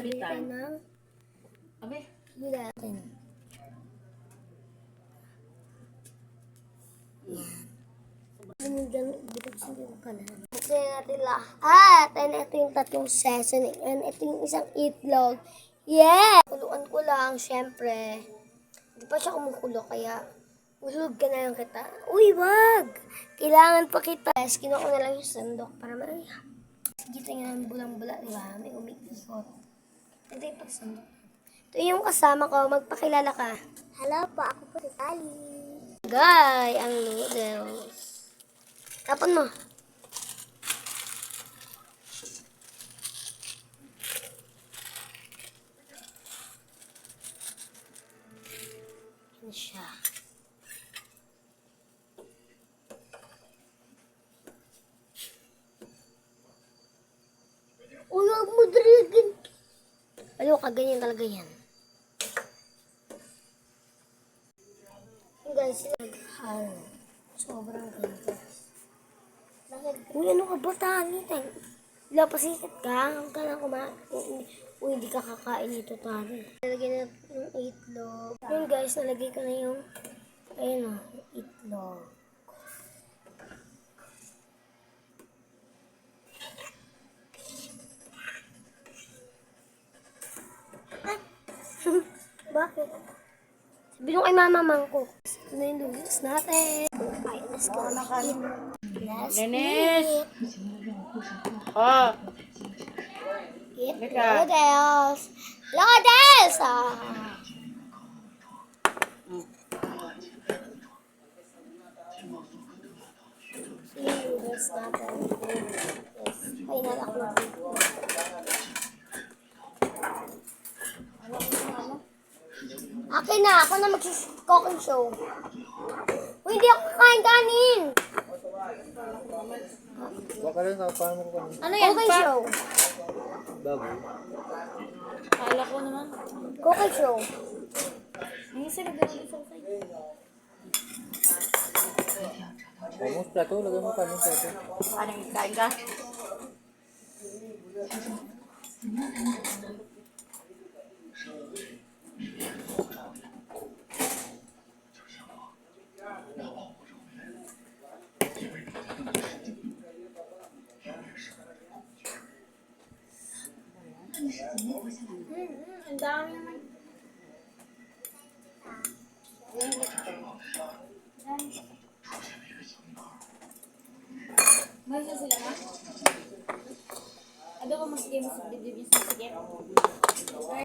kabitan. Abe? Bilatin. Buksan natin lahat. And ito yung tatlong sesame. And ito yung isang itlog. Yeah! Kuluan ko lang, syempre. Hindi pa siya kumukulo, kaya ulog ka na lang kita. Uy, wag! Kailangan pa kita. Guys, kinuha ko na lang yung sandok para kita nga ng bulang-bula, di ba? May umikikot. Ito yung pagsandok. Ito yung kasama ko. Magpakilala ka. Hello po, ako po si Tali. Guy, ang noodles. Tapon mo. Yan siya. Huwag mo dragin. Ayaw ka, ganyan talaga yan. Guys, naghalo. Sobrang ganda. Uy, ano ka ba, Tani? Lapasikat ka. Ang ka lang kumain. Uy, hindi ka kakain ito, Tani. Nalagyan na yung itlog. Yun guys, nalagay ko na yung ayun o, itlog. Bakit? Sabi nung kay Mama Mangkok. Ito na yung noodles natin. Okay, let's go. Let's eat. Oh. Eat noodles. Noodles! Yung noodles natin. Yes. Ay, nalak na. Akin na, ako na mag-cooking show. Uy, hindi ako kakain kanin. Baka rin paano mo kanin? Ano yan? Cooking show. Bago. Kala ko naman. Cooking show. Ang isa na gano'n sa sa'yo. Almost plato, lagay mo kanin plato. Paano kain ka? Ang dami naman. May isa sila na? Ano ba mas game sa video niya sa sige?